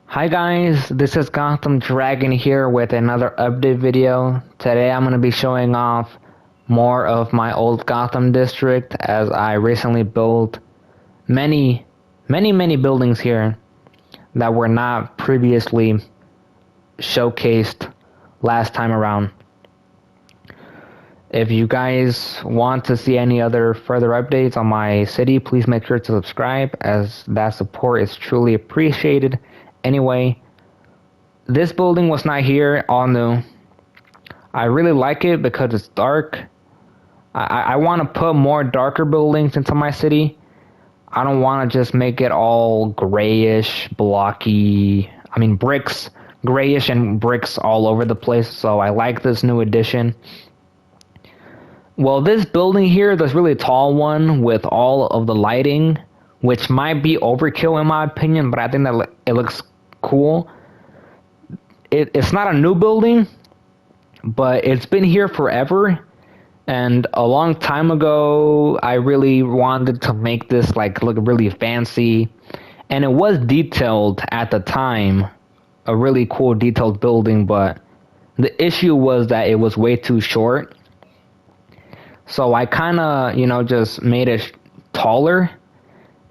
Hi guys, this is Gotham Dragon here with another update video. Today I'm going to be showing off more of my old Gotham District as I recently built many buildings here that were not previously showcased last time around. If you guys want to see any other further updates on my city, please make sure to subscribe as that support is truly appreciated. Anyway, this building was not here, all new. I really like it because it's dark. I want to put more darker buildings into my city. I don't want to just make it all grayish, blocky. I mean bricks, grayish and bricks all over the place. So I like this new addition. Well, this building here, this really tall one with all of the lighting, which might be overkill in my opinion, but I think that it looks cool. It's not a new building, but it's been here forever. And a long time ago, I really wanted to make this like look really fancy. And it was detailed at the time, a really cool detailed building, but the issue was that it was way too short. So I kind of, just made it taller.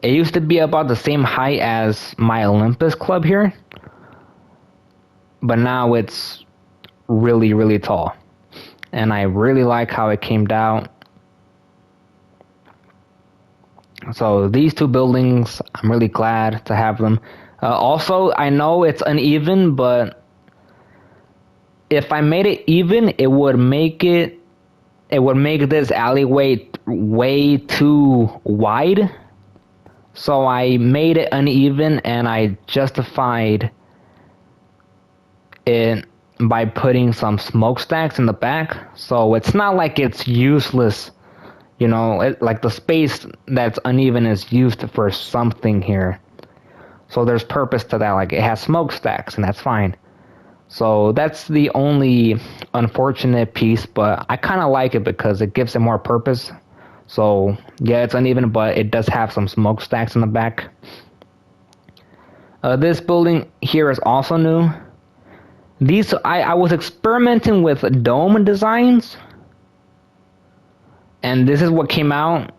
It used to be about the same height as my Olympus club here, but now it's really tall. And I really like how it came out. So these two buildings, I'm really glad to have them. Also, I know it's uneven, but if I made it even, it would make this alleyway way too wide. So I made it uneven and I justified it by putting some smokestacks in the back. So it's not like it's useless, like the space that's uneven is used for something here. So there's purpose to that, like it has smokestacks and that's fine. So that's the only unfortunate piece, but I kind of like it because it gives it more purpose. So yeah, it's uneven, but it does have some smokestacks in the back. This building here is also new. I was experimenting with dome designs, and this is what came out.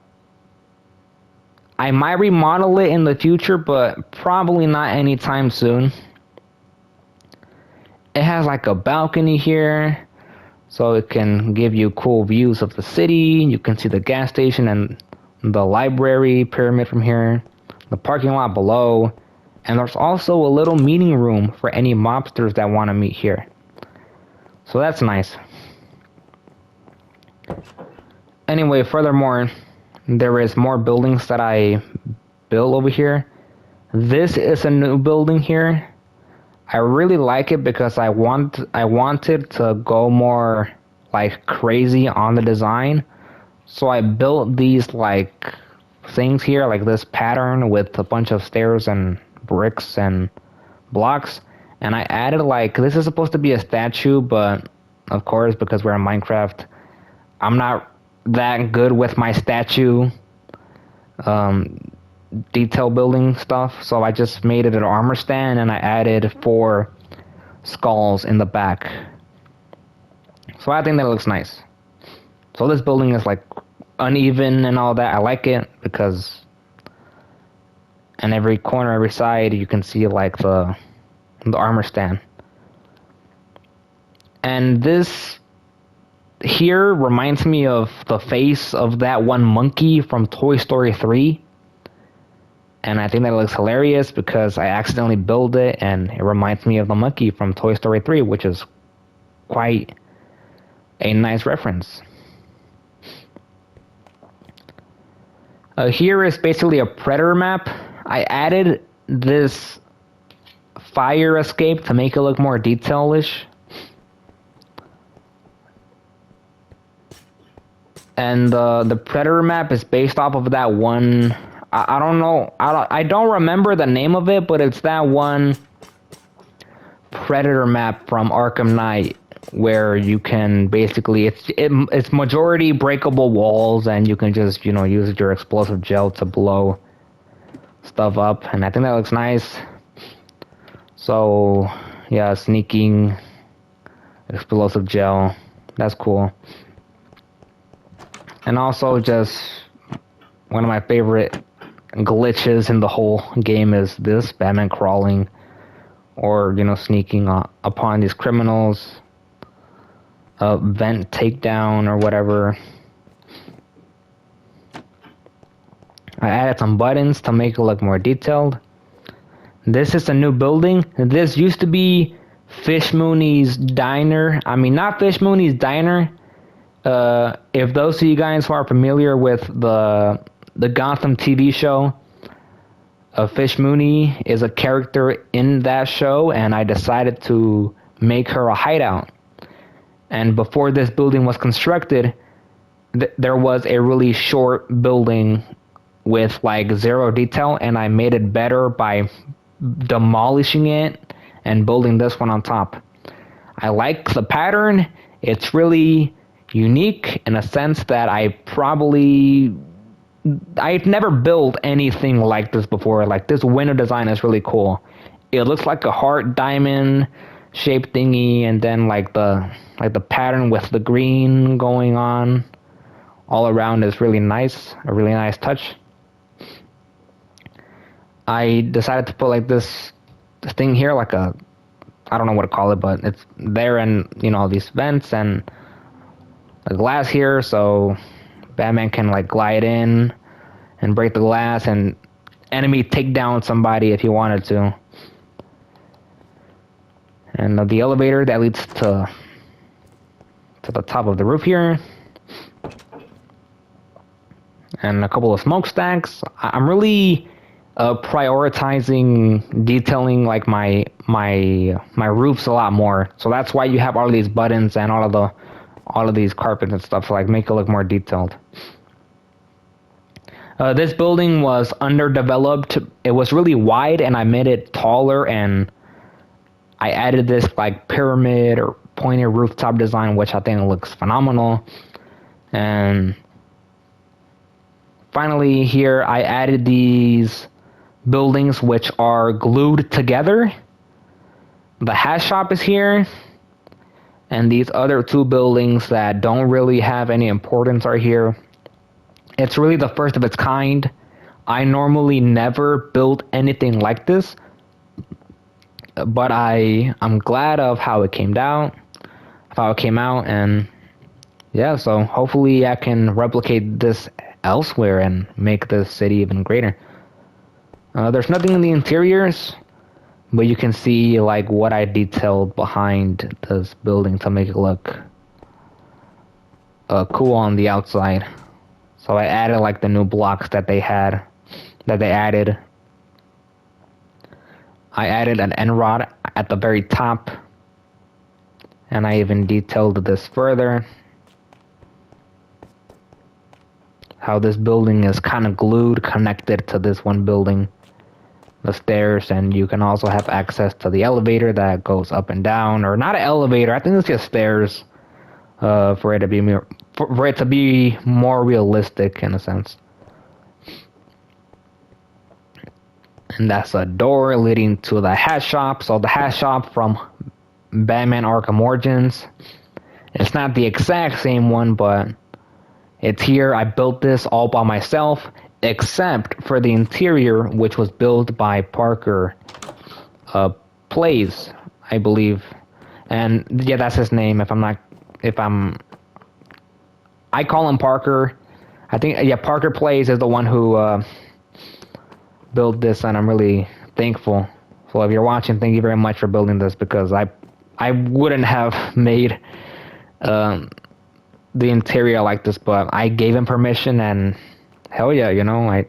I might remodel it in the future, but probably not anytime soon. It has like a balcony here, so it can give you cool views of the city. You can see the gas station and the library pyramid from here, the parking lot below, and there's also a little meeting room for any mobsters that want to meet here. So that's nice. Anyway, furthermore, there is more buildings that I built over here. This is a new building here. I really like it because I wanted to go more like crazy on the design. So I built these like things here, like this pattern with a bunch of stairs and bricks and blocks. And I added like, this is supposed to be a statue, but of course, because we're in Minecraft, I'm not that good with my statue detail building stuff, so I just made it an armor stand and I added 4 skulls in the back. So I think that looks nice. So this building is like uneven and all that. I like it because in every corner, every side, you can see like the armor stand. And this here reminds me of the face of that one monkey from Toy Story 3. And I think that looks hilarious because I accidentally built it and it reminds me of the monkey from Toy Story 3, which is quite a nice reference. Here is basically a predator map. I added this fire escape to make it look more detail-ish. And the predator map is based off of that one. I don't know. I don't remember the name of it, but it's that one predator map from Arkham Knight where you can basically it's majority breakable walls and you can just use your explosive gel to blow stuff up, and I think that looks nice. So, yeah, sneaking, explosive gel. That's cool. And also just one of my favorite glitches in the whole game is this Batman crawling or, sneaking upon these criminals. Vent takedown or whatever. I added some buttons to make it look more detailed. This is a new building. This used to be Fish Mooney's Diner. I mean, not Fish Mooney's Diner. If those of you guys who are familiar with the Gotham TV show, Fish Mooney is a character in that show, and I decided to make her a hideout. And before this building was constructed, there was a really short building with like zero detail, and I made it better by demolishing it and building this one on top. I like the pattern. It's really unique in a sense that I've never built anything like this before. Like, this window design is really cool. It looks like a heart diamond shaped thingy, and then like the pattern with the green going on all around is really nice. A really nice touch. I decided to put like this thing here, like I don't know what to call it, but it's there, and these vents and the glass here, so Batman can like glide in and break the glass and enemy take down somebody if he wanted to. And the elevator that leads to the top of the roof here. And a couple of smokestacks. I'm really prioritizing detailing like my roofs a lot more. So that's why you have all of these buttons and all of these carpets and stuff to like make it look more detailed. This building was underdeveloped. It was really wide, and I made it taller, and I added this like pyramid or pointed rooftop design, which I think looks phenomenal. And finally here I added these buildings which are glued together. The hat shop is here, and these other two buildings that don't really have any importance are here. It's really the first of its kind. I normally never build anything like this, but I'm glad of how it came out, and yeah, so hopefully I can replicate this elsewhere and make the city even greater. There's nothing in the interiors, but you can see like what I detailed behind this building to make it look cool on the outside. So I added like the new blocks that they added. I added an end rod at the very top, and I even detailed this further. How this building is kind of glued, connected to this one building, the stairs, and you can also have access to the elevator that goes up and down, or not an elevator. I think it's just stairs, for it to be more realistic in a sense. And that's a door leading to the hat shop. So the hat shop from Batman Arkham Origins. It's not the exact same one, but it's here. I built this all by myself, except for the interior, which was built by Parker Plays, I believe. And yeah, that's his name. I call him Parker. I think, yeah, Parker Plays is the one who built this, and I'm really thankful. So if you're watching, thank you very much for building this, because I wouldn't have made the interior like this, but I gave him permission, and hell yeah,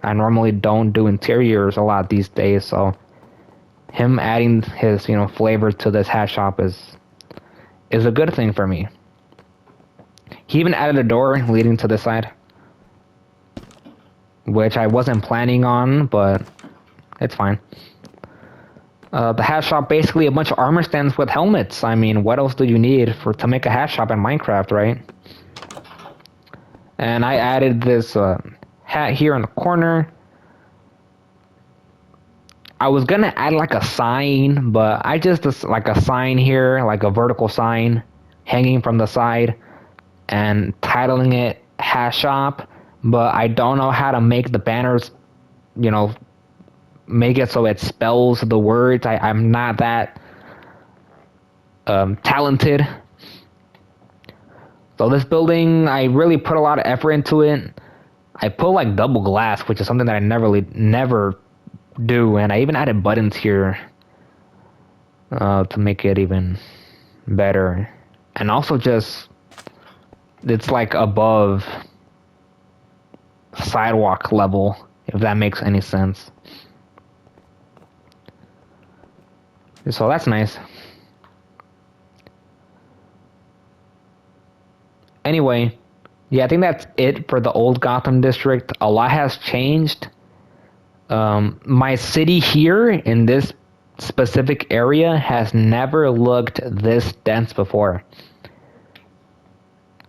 I normally don't do interiors a lot these days, so him adding his, flavor to this hat shop is a good thing for me. He even added a door leading to this side, which I wasn't planning on, but it's fine. The hat shop, basically a bunch of armor stands with helmets. I mean, what else do you need to make a hat shop in Minecraft, right? And I added this hat here in the corner. I was gonna add like a sign, but I just like a sign here, like a vertical sign hanging from the side and titling it Hash Shop, but I don't know how to make the banners, you know, make it so it spells the words. I'm not that talented. So this building, I really put a lot of effort into it. I put like double glass, which is something that I never do, and I even added buttons here to make it even better. And also just, it's like above sidewalk level, if that makes any sense. So that's nice. Anyway, yeah, I think that's it for the old Gotham District. A lot has changed. My city here in this specific area has never looked this dense before.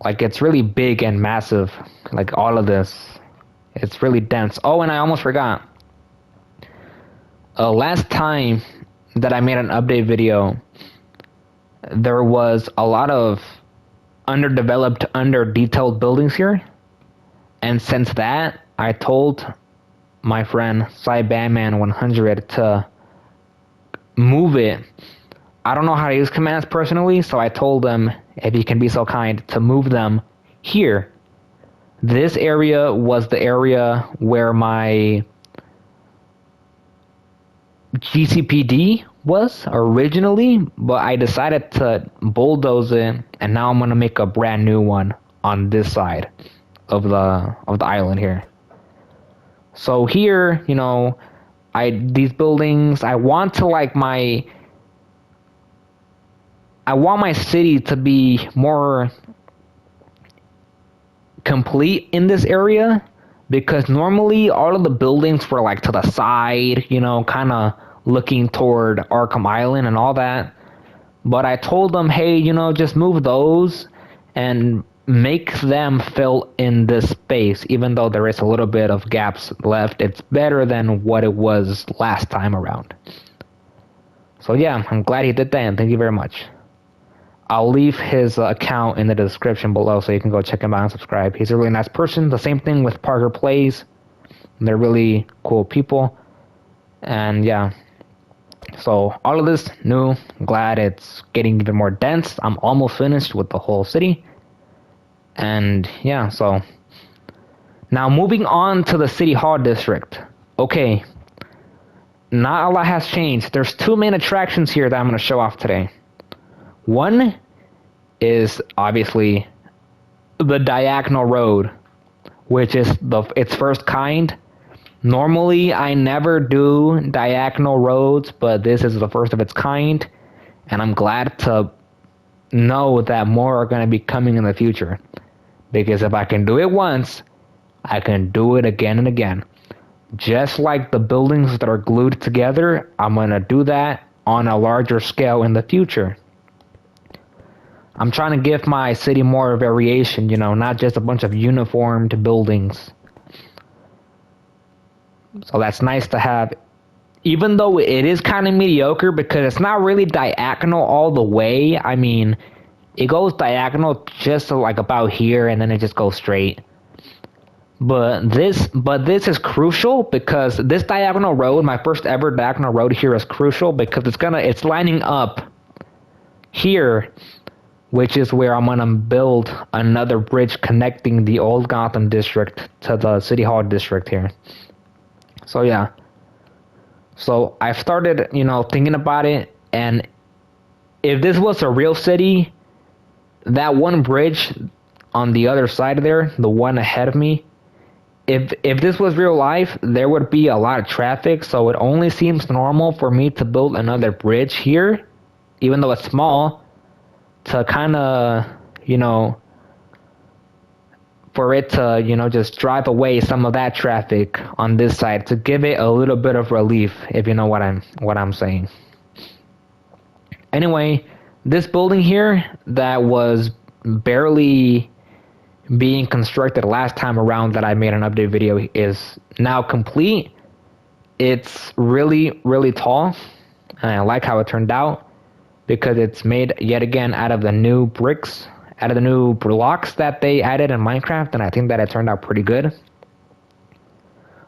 Like, it's really big and massive. Like, all of this. It's really dense. Oh, and I almost forgot. Last time that I made an update video, there was a lot of underdeveloped, under-detailed buildings here. And since that, I told my friend CyBandman100 to move it. I don't know how to use commands personally, so I told him, if he can be so kind, to move them here. This area was the area where my GCPD was originally, but I decided to bulldoze it, and now I'm gonna make a brand new one on this side of the island here. So here, you know, these buildings, I want my city to be more complete in this area, because normally all of the buildings were like to the side, you know, kind of looking toward Arkham Island and all that. But I told them, hey, you know, just move those and make them fill in this space. Even though there is a little bit of gaps left, it's better than what it was last time around. So yeah, I'm glad he did that, and thank you very much. I'll leave his account in the description below so you can go check him out and subscribe. He's a really nice person. The same thing with Parker Plays. They're really cool people. And yeah. So all of this new. Glad it's getting even more dense. I'm almost finished with the whole city. And yeah, so now moving on to the City Hall District. Okay. Not a lot has changed. There's two main attractions here that I'm going to show off today. One is obviously the Diagonal Road, which is its first kind. Normally, I never do diagonal roads, but this is the first of its kind, and I'm glad to know that more are going to be coming in the future. Because if I can do it once, I can do it again and again. Just like the buildings that are glued together, I'm going to do that on a larger scale in the future. I'm trying to give my city more variation, you know, not just a bunch of uniformed buildings. So that's nice to have, even though it is kind of mediocre because it's not really diagonal all the way. I mean, it goes diagonal just to like about here, and then it just goes straight. But this is crucial because this diagonal road, my first ever diagonal road here, is crucial because it's lining up here, which is where I'm gonna build another bridge connecting the old Gotham District to the City Hall District here. So yeah. So I've started, you know, thinking about it, and if this was a real city, that one bridge on the other side there, the one ahead of me, if this was real life, there would be a lot of traffic, so it only seems normal for me to build another bridge here, even though it's small, to kind of, you know, for it to, you know, just drive away some of that traffic on this side to give it a little bit of relief, if you know what I'm saying. Anyway, this building here that was barely being constructed last time around that I made an update video is now complete, It's really, really tall, and I like how it turned out because it's made yet again out of the new bricks, out of the new blocks that they added in Minecraft, and I think that it turned out pretty good.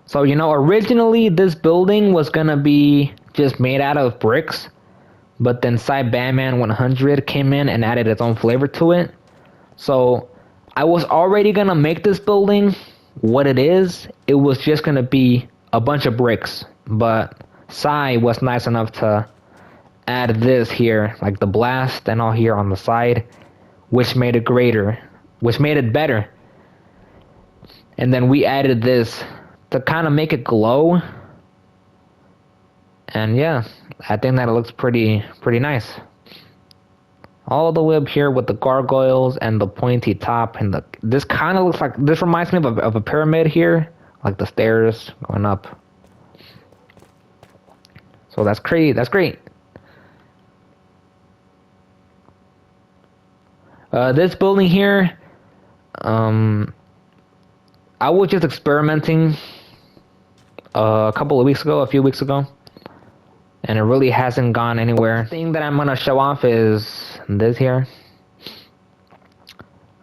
So, originally this building was gonna be just made out of bricks, but then Batman 100 came in and added its own flavor to it. So, I was already gonna make this building what it is. It was just gonna be a bunch of bricks, but was nice enough to add this here, like the blast and all here on the side, which made it better. And then we added this to kind of make it glow. And yeah, I think that it looks pretty nice. All the way up here with the gargoyles and the pointy top, and this kind of looks like, this reminds me of a pyramid here, like the stairs going up. So that's great. This building here, I was just experimenting a few weeks ago, and it really hasn't gone anywhere. The thing that I'm gonna show off is this here.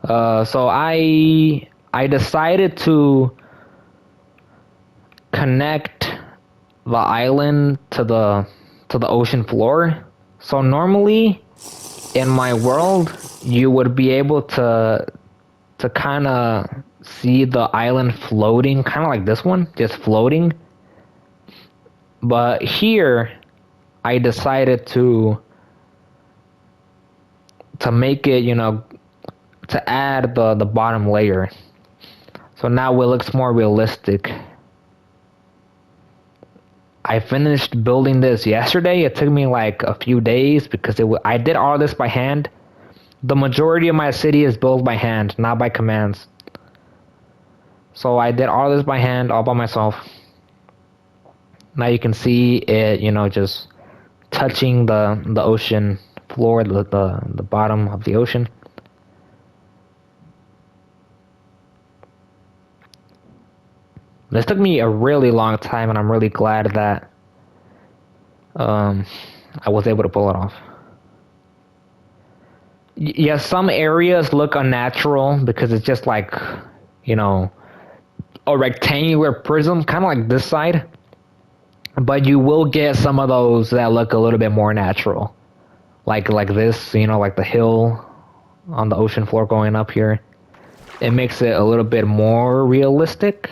So I decided to connect the island to the ocean floor. So normally in my world, you would be able to kind of see the island floating, kind of like this one, just floating. But here, I decided to make it, to add the bottom layer. So now it looks more realistic. I finished building this yesterday. It took me like a few days because I did all this by hand. The majority of my city is built by hand, not by commands. So I did all this by hand, all by myself. Now you can see it, just touching the ocean floor, the bottom of the ocean. This took me a really long time, and I'm really glad that I was able to pull it off. Yes, some areas look unnatural because it's just like, a rectangular prism, kind of like this side. But you will get some of those that look a little bit more natural. Like this, like the hill on the ocean floor going up here. It makes it a little bit more realistic.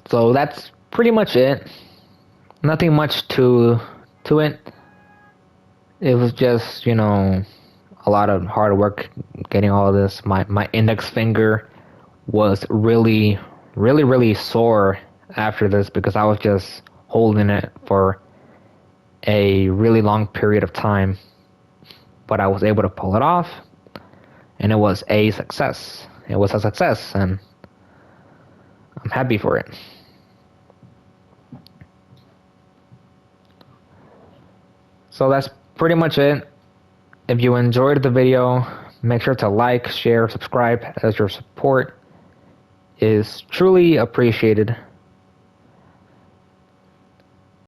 So that's pretty much it. Nothing much to it. It was just, a lot of hard work getting all of this. My index finger was really, really, really sore after this because I was just holding it for a really long period of time. But I was able to pull it off, and it was a success. And I'm happy for it. So that's pretty much it. If you enjoyed the video, make sure to like, share, subscribe, as your support is truly appreciated.